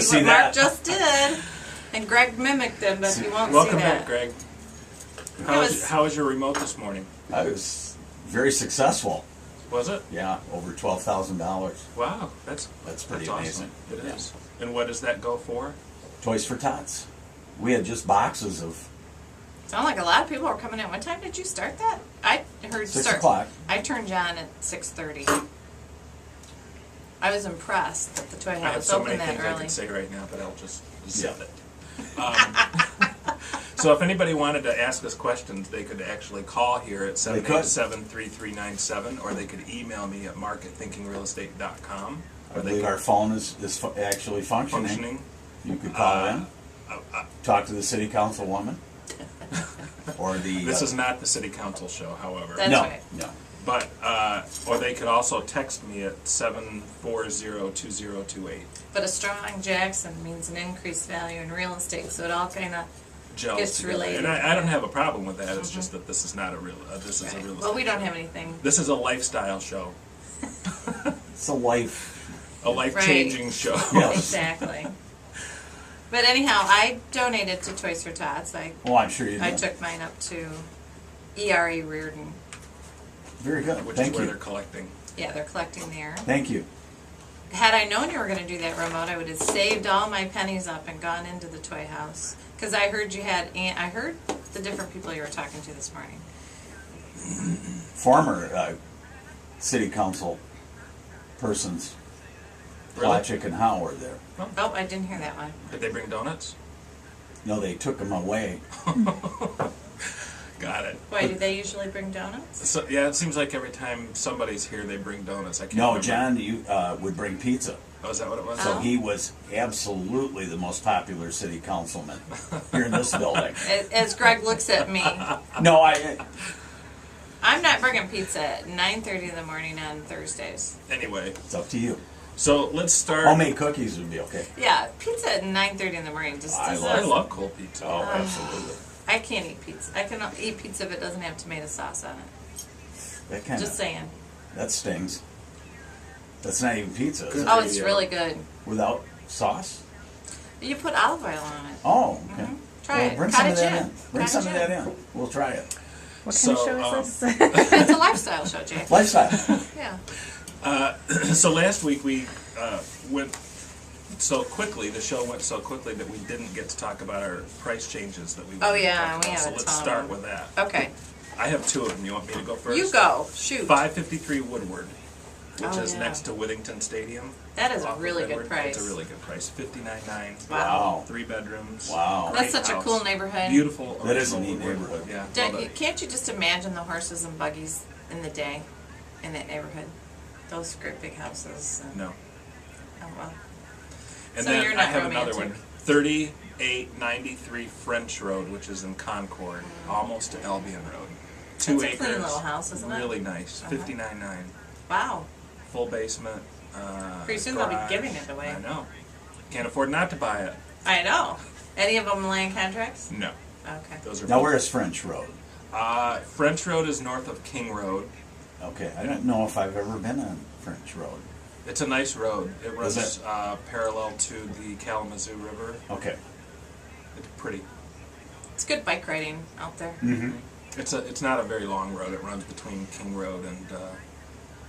see see what that. Mark just did. And Greg mimicked him, but you won't Welcome see that. back, Greg. was- How was your remote this morning? I was very successful. Was it? Yeah, over $12,000. Wow, that's pretty awesome. amazing. It Yeah. is. And what does that go for? Toys for Tots. We had just boxes of Sound like a lot of people were coming in. What time did you start that? I heard 6 start. o'clock. I turned you on at 6:30. I was impressed that the toy I house have was so open many that things I early. could say right now, but I'll just zip Yeah. it. So if anybody wanted to ask us questions, they could actually call here at They could. 787-3397, or they could email me at mark@thinkingrealestate.com. I believe our phone is actually functioning. You could call in, talk to the city councilwoman, or the... This is not the city council show, however. That's no, right. no. But, or they could also text me at 740-2028. But a strong Jackson means an increased value in real estate, so it all kind of Gels Gets together. related. And I don't have a problem with that. It's just that this is not a real. This is a real. Well, we estate don't show. have anything. This is a lifestyle show, It's a life. a life-changing Right. show. Yes. Exactly. But anyhow, I donated to Toys for Tots. Oh, I'm sure you I did. took mine up to ERE Reardon. Very good. Which Thank is where you. they're collecting. Yeah, they're collecting there. Thank you. Had I known you were going to do that remote, I would have saved all my pennies up and gone into the toy house. Because I heard you had, I heard the different people you were talking to this morning. Former city council persons, Really? Plotchik and Howe were there. Oh, I didn't hear that one. Did they bring donuts? No, they took them away. Got it. Why, do they usually bring donuts? So, yeah, it seems like every time somebody's here, they bring donuts. I can't No, remember. John you, would bring pizza. Oh, is that what it was? So Oh. he was absolutely the most popular city councilman here in this building. As Greg looks at me, No, I'm not bringing pizza at 9:30 in the morning on Thursdays. Anyway, it's up to you. so let's start. Homemade cookies would be okay. Yeah, pizza at 9:30 in the morning just I does I love cold pizza. Oh, absolutely. I can't eat pizza. I can eat pizza if it doesn't have tomato sauce on it. That kind Just of, saying. that stings. That's not even pizza, is it? Oh, it's really good. Without sauce? You put olive oil on it. Oh, okay. Try Well, it. bring some of Cottage that in. in. Bring some of Cottage that in. We'll try it. What So, kind of show is this? It's a lifestyle show, Jay. Lifestyle. Yeah. So last week we went so quickly. The show went so quickly that we didn't get to talk about our price changes that we. Oh, wanted to yeah, talk we about. have So a let's ton of start them. with that. Okay. I have two of them. You want me to go first? You go. Shoot. 553 Woodward, which Oh, is yeah. next to Whittington Stadium. That is a off of really good Edward. price. It's a really good price. 59.9. Wow. 3 bedrooms. Wow. That's Great such a house. cool neighborhood. Beautiful. That is a original neat Woodward. neighborhood. Yeah. Don't love you, it. can't you just imagine the horses and buggies in the day in that neighborhood? Those great big houses. And, No. Oh, well. And So then you're I not have another one. romantic. 3893 French Road, which is in Concord, almost to Albion Road. 2 That's a acres. clean little house, isn't it? Really nice. Uh-huh. 59.9. Wow. Full basement. Pretty soon they'll be garage. giving it away. I know. Can't afford not to buy it. I know. Any of them land contracts? No. Okay. Those are Now, both- where is French Road? French Road is north of King Road. Okay, I don't know if I've ever been on French Road. It's a nice road. It runs Is it? parallel to the Kalamazoo River. Okay. It's pretty. It's good bike riding out there. Mm-hmm. It's not a very long road. It runs between King Road and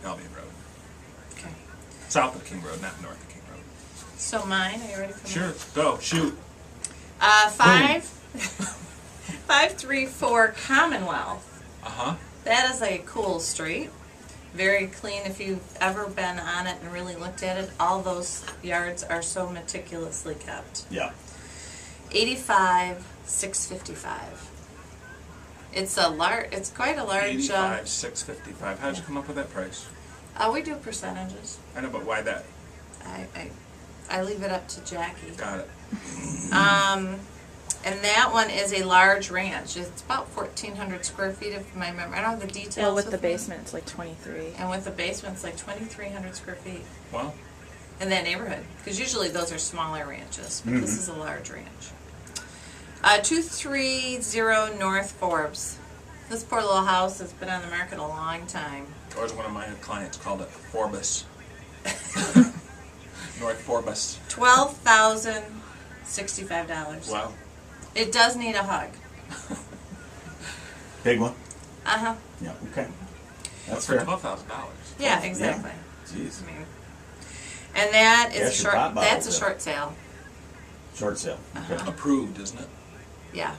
Albion Road. Okay. South of King Road, not north of King Road. So mine, are you ready for Sure, mine? go, shoot. 534 Commonwealth. Uh-huh. That is a cool street. Very clean. If you've ever been on it and really looked at it, all those yards are so meticulously kept. Yeah. 85,655. It's a large. It's quite a large. 85,655. How'd you come up with that price? We do percentages. I know, but why that? I leave it up to Jackie. Got it. And that one is a large ranch. It's about 1,400 square feet, if my memory. I don't have the details. Well, with the me. basement, it's like 23. And with the basement, it's like 2,300 square feet Well, in that neighborhood. Because usually those are smaller ranches, but this is a large ranch. 230 North Forbes. This poor little house has been on the market a long time. or as one of my clients called it, Forbus. North Forbus. $12,065. Wow. It does need a hug. Big one? Uh-huh. Yeah, okay. That's For fair. $12,000. Yeah, exactly. Jeez. I mean, and that is Gas a your short, pop bottle that's a bill. short sale. Short sale. Okay. Approved, isn't it? Yeah.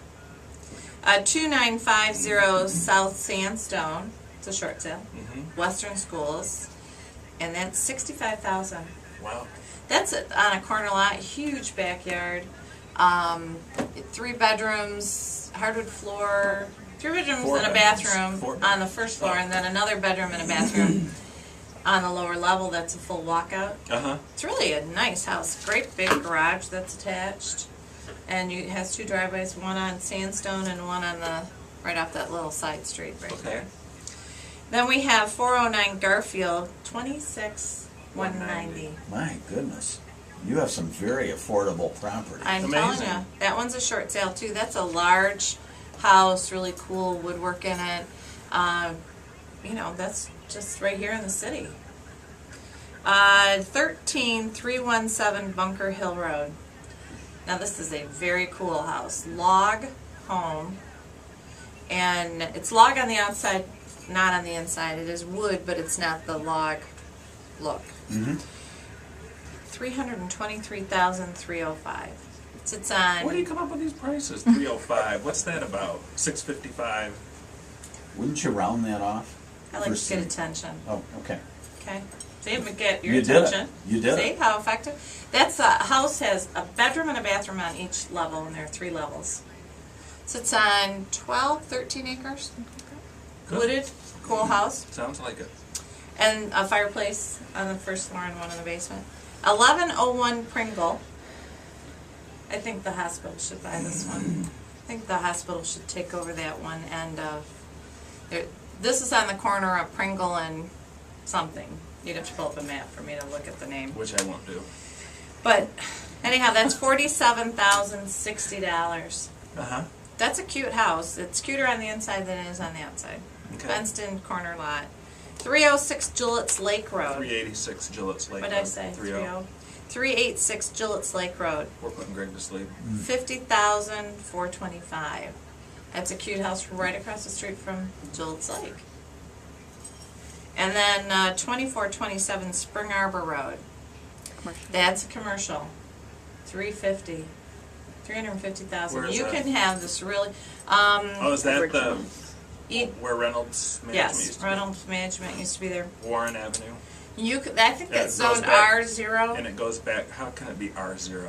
2950 South Sandstone, it's a short sale. Mm-hmm. Western Schools, and that's 65,000. Wow. That's on a corner lot, huge backyard, 3 bedrooms, hardwood floor, 3 bedrooms 4 and a bedrooms. bathroom 4 on the first floor, and then another bedroom and a bathroom on the lower level. That's a full walkout. Uh-huh. It's really a nice house. Great big garage that's attached, and it has 2 driveways, one on Sandstone and one on the right off that little side street right Okay. there. Then we have 409 Garfield, 26,190. My goodness. You have some very affordable property. I'm Amazing. telling you, that one's a short sale too. That's a large house, really cool woodwork in it. You know, that's just right here in the city. 13317 Bunker Hill Road. Now this is a very cool house. Log home. And it's log on the outside, not on the inside. It is wood, but it's not the log look. Mm-hmm. 323,305. Sits on. Where do you come up with these prices? 305. What's that about? 655. Wouldn't you round that off? I like for to get city? attention. Oh, okay. Okay. See if we get your You did it. attention. You did See it. how effective? That's a house has a bedroom and a bathroom on each level, and there are 3 levels. Sits on 13 acres. Good. Wooded, cool house, Sounds like it. and a fireplace on the first floor and one in the basement. 1101 Pringle. I think the hospital should buy this one. I think the hospital should take over that one end of. This is on the corner of Pringle and something. You'd have to pull up a map for me to look at the name. Which I won't do. But anyhow, that's $47,060. Uh-huh. That's a cute house. It's cuter on the inside than it is on the outside. Okay. Fenced-in corner lot. 306 Gillett's Lake Road. 386 Gillett's Lake. What did I say? 30. 386 Gillett's Lake Road. We're putting Greg to sleep. 50,425. That's a cute house right across the street from Gillett's Lake. And then 2427 Spring Arbor Road. Commercial. That's a commercial. 350. 350,000. Where is You that? can have this really. Oh, is that the Original. where Reynolds Management Yes, used to Reynolds Management used to be there. be? Warren Avenue. You could, I think Yeah, that's it goes zoned back. R0. And it goes back. How can it be R0?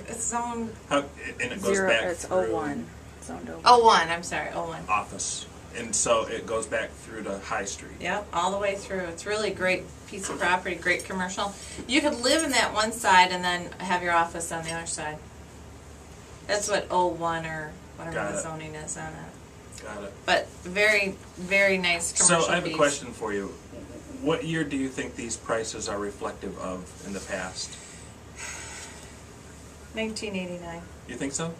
It's zoned How, and it goes 0, back it's through 01. Zoned 01. 01. I'm sorry, 01. office. And so it goes back through to High Street. Yep, all the way through. It's really a great piece of property, great commercial. You could live in that one side and then have your office on the other side. That's what 01 or whatever Got the it. zoning is on it. Got it. But very, very nice commercial So I have a piece. question for you. What year do you think these prices are reflective of in the past? 1989. You think so?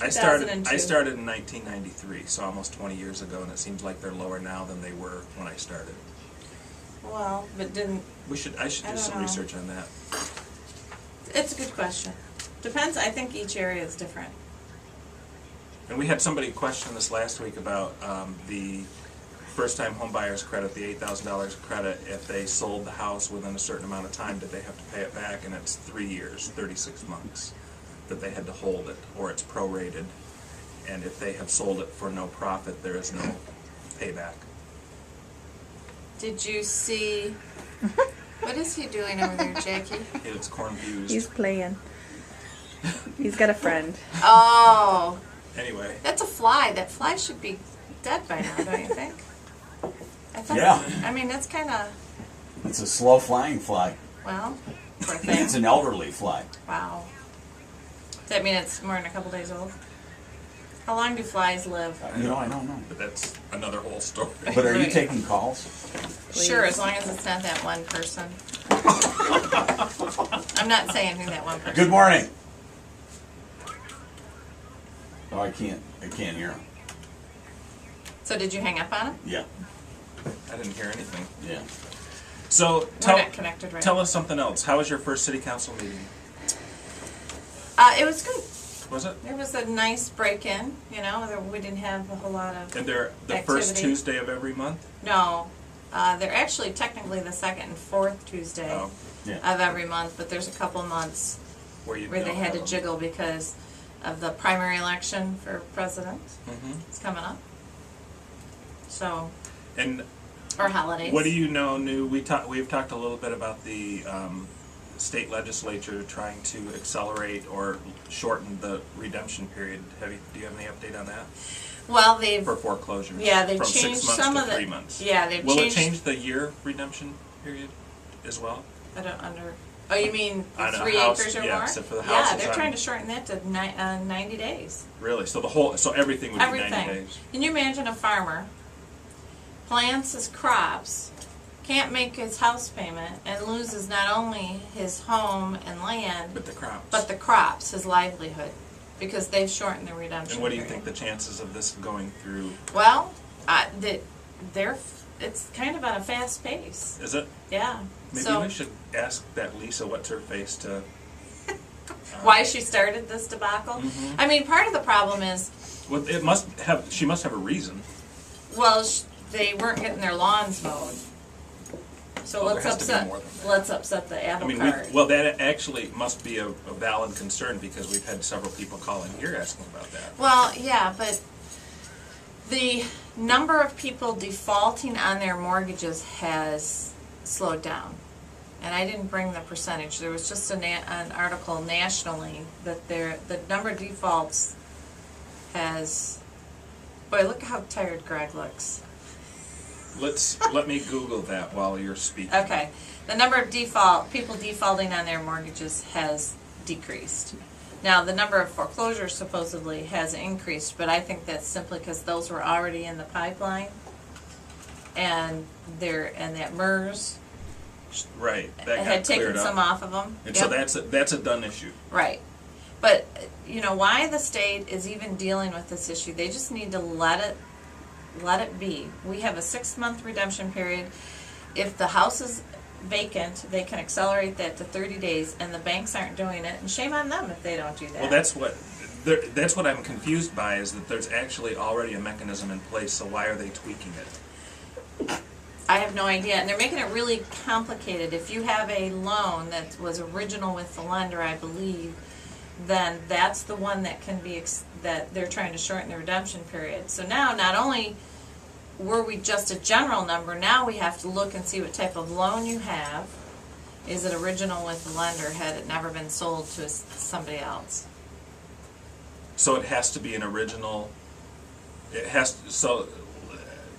I started 2002. in 1993, so almost 20 years ago, and it seems like they're lower now than they were when I started. Well, but didn't. I should I do don't some know. research on that. It's a good question. Depends. I think each area is different. And we had somebody question this last week about the first-time home buyers credit, the $8,000 credit. If they sold the house within a certain amount of time, did they have to pay it back? And it's 3 years, 36 months that they had to hold it, or it's prorated. And if they have sold it for no profit, there is no payback. Did you see? What is he doing over there, Jackie? It's confused. He's playing. He's got a friend. Oh, Anyway, that's a fly. That fly should be dead by now, don't you think? I thought. Yeah. I mean, that's kind of It's a slow flying fly. well, poor It's thing. an elderly fly. Wow. Does that mean it's more than a couple days old? How long do flies live? You know, I don't know. but that's another whole story. But are you Right. taking calls? Sure, as long as it's not that one person. I'm not saying who that one person. Good morning. Oh, I can't hear him. So did you hang up on him? Yeah, I didn't hear anything. yeah. So We're not connected right tell now. us something else. How was your first city council meeting? It was good. Was it? It was a nice break-in, you know, we didn't have a whole lot of And they're the first activity. Tuesday of every month? No, they're actually technically the second and fourth Tuesday Oh, Yeah. of every month, but there's a couple months where you where they don't had have to them. jiggle because of the primary election for president. Mhm. It's coming up. So, And or holidays. what do you know new? We've talked a little bit about the state legislature trying to accelerate or shorten the redemption period. Do you have any update on that Well, they've, for foreclosures? yeah, they've from changed 6 months some to of the. 3 months. Yeah, they've Will changed. it change the year redemption period as well? I don't under. Oh, you mean On a 3 house, acres or yeah, more? except for the Yeah, houses they're on- trying to shorten that to 90 days. Really? So everything would be 90 Everything. days. Can you imagine a farmer plants his crops, can't make his house payment, and loses not only his home and land, But the crops. but the crops, his livelihood, because they've shortened the redemption And what do you period. think the chances of this going through? Well, it's kind of on a fast pace. Is it? Yeah. Maybe So we should ask that Lisa what's her face to. why she started this debacle? Mhm. I mean, part of the problem is, Well, she must have a reason. well, they weren't getting their lawns mowed. So Well, there has to be more than that. let's upset the I apple mean, cart. well, that actually must be a valid concern because we've had several people calling here asking about that. Well, yeah, but the number of people defaulting on their mortgages has slowed down. And I didn't bring the percentage. There was just an article nationally that the number of defaults has. Boy, look how tired Greg looks. Let me Google that while you're speaking. Okay, the number of people defaulting on their mortgages has decreased. Now, the number of foreclosures supposedly has increased, but I think that's simply because those were already in the pipeline, and that MERS Right, that got had taken cleared some up. off of them. And so that's a done issue. Right. But, you know, why the state is even dealing with this issue, they just need to let it be. We have a 6-month redemption period. If the house is vacant, they can accelerate that to 30 days, and the banks aren't doing it, and shame on them if they don't do that. Well, that's what I'm confused by is that there's actually already a mechanism in place. So why are they tweaking it? I have no idea, and they're making it really complicated. If you have a loan that was original with the lender, I believe, then that's the one that can be, that they're trying to shorten the redemption period. So now, not only were we just a general number, now we have to look and see what type of loan you have. Is it original with the lender? Had it never been sold to somebody else? So it has to be an original. So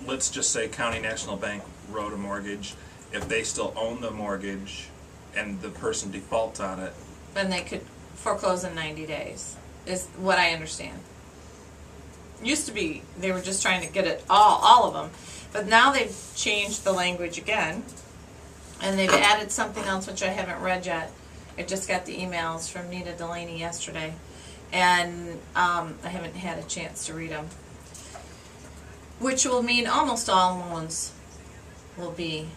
let's just say County National Bank wrote a mortgage. If they still own the mortgage and the person defaults on it, Then they could foreclose in 90 days, is what I understand. Used to be, they were just trying to get it, all of them. But now they've changed the language again, and they've added something else which I haven't read yet. I just got the emails from Nita Delaney yesterday, and I haven't had a chance to read them. Which will mean almost all loans will be,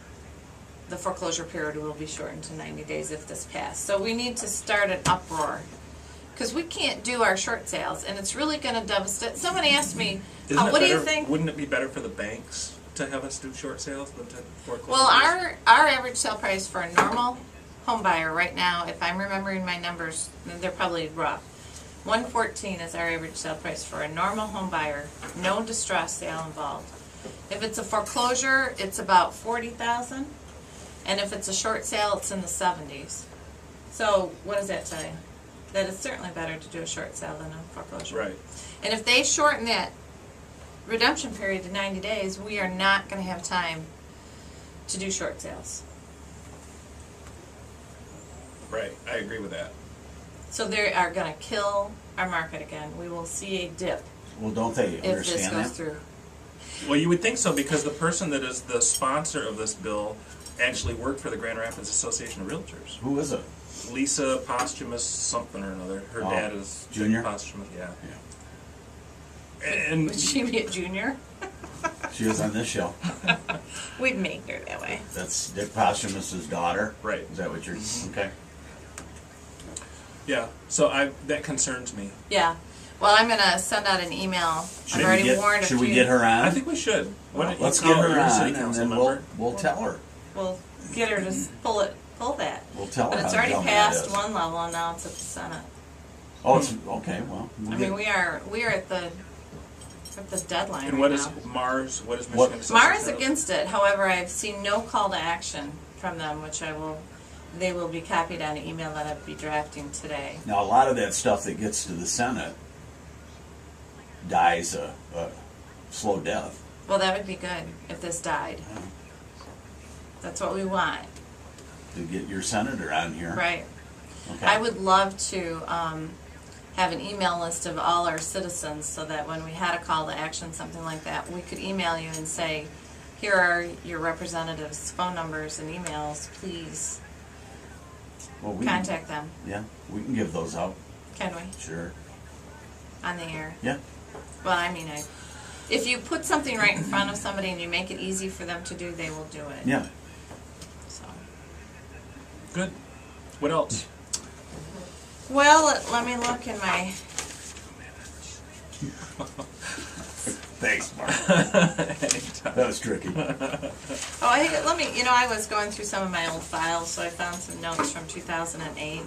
the foreclosure period will be shortened to 90 days if this passed. So we need to start an uproar, because we can't do our short sales, and it's really going to devastate. Somebody asked me, what do you think? Wouldn't it be better for the banks to have us do short sales than to foreclose? Well, our average sale price for a normal home buyer right now, if I'm remembering my numbers, they're probably rough. 114 is our average sale price for a normal home buyer, no distress sale involved. If it's a foreclosure, it's about 40,000, and if it's a short sale, it's in the 70s. So what does that tell you? That it's certainly better to do a short sale than a foreclosure. Right. And if they shorten that redemption period to 90 days, we are not going to have time to do short sales. Right. I agree with that. So they are going to kill our market again. We will see a dip Well, don't they if this understand goes that? through. Well, you would think so because the person that is the sponsor of this bill actually worked for the Grand Rapids Association of Realtors. Who is it? Lisa Posthumous something or another. Her Oh, dad is Junior? Posthumous, yeah. Yeah. And Would she be a junior? She was on this show. We'd make her that way. That's Dick Posthumous's daughter. Right. Is that what you're, okay. Yeah, so that concerns me. Yeah. Well, I'm gonna send out an email. I've already warned a few. Should we get her on? I think we should. Why don't you Let's call get her your on, city and council then member? we'll tell her. We'll get her to pull that. We'll tell her But it's how already dumb that passed is. one level, and now it's at the Senate. Oh, it's, okay, well. I mean, we are at the deadline And right what now. is Mars? What is What- Michigan? Mars Association of- against it. However, I've seen no call to action from them, which they will be copied on an email that I'll be drafting today. Now, a lot of that stuff that gets to the Senate dies a slow death. Well, that would be good if this died. Yeah. That's what we want, To get your senator on here. right? Okay. I would love to have an email list of all our citizens so that when we had a call to action, something like that, we could email you and say, here are your representatives' phone numbers and emails, please Well, we contact them. Yeah, we can give those out. Can we? Sure. On the air. Yeah. Well, I mean, if you put something right in front of somebody and you make it easy for them to do, they will do it. Yeah. So. Good. What else? Well, let me look in my. Thanks, Mark. That was tricky. Oh, I think let me. I was going through some of my old files, so I found some notes from 2008,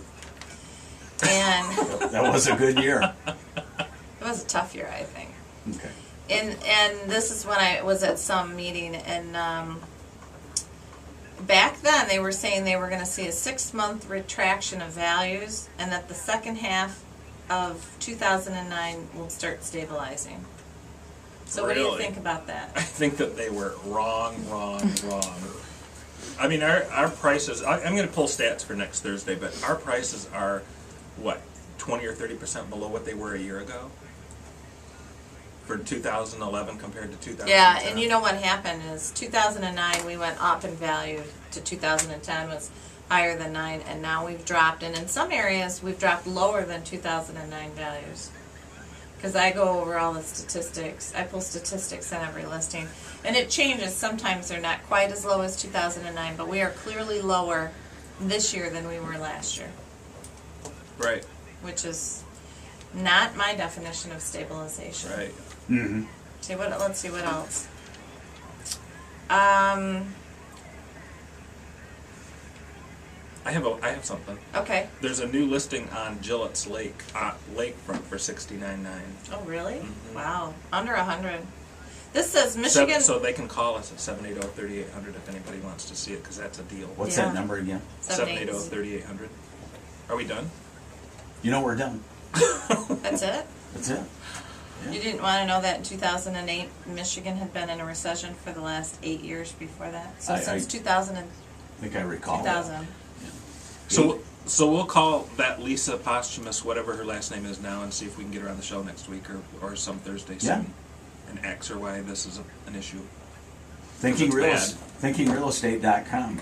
and That was a good year. it was a tough year, I think. Okay. And this is when I was at some meeting, and back then they were saying they were going to see a 6-month retraction of values, and that the second half of 2009 will start stabilizing. So what do you Really? think about that? I think that they were wrong. I mean, our prices, I'm going to pull stats for next Thursday, but our prices are, what, 20 or 30% below what they were a year ago? For 2011 compared to 2010? Yeah, and you know what happened is 2009 we went up in value to 2010 was higher than 9, and now we've dropped, and in some areas we've dropped lower than 2009 values. Because I go over all the statistics. I pull statistics on every listing. And it changes. Sometimes they're not quite as low as 2009, but we are clearly lower this year than we were last year, Right, which is not my definition of stabilization. right. Mm-hmm. Let's see what else. I have something. Okay. There's a new listing on Gillette's lakefront for $69.9. Oh, really? Mhm. Wow. Under 100. This says Michigan. So they can call us at 780-3800 if anybody wants to see it, because that's a deal. What's Yeah. that number again? 780-3800. Are we done? You know we're done. That's it? That's it. You didn't want to know that in 2008, Michigan had been in a recession for the last 8 years before that. So since 2000, I think I recall. 2000. So we'll call that Lisa Posthumous, whatever her last name is now, and see if we can get her on the show next week or some Thursday soon. Yeah. And ask her why this is an issue. ThinkingRealestate.com.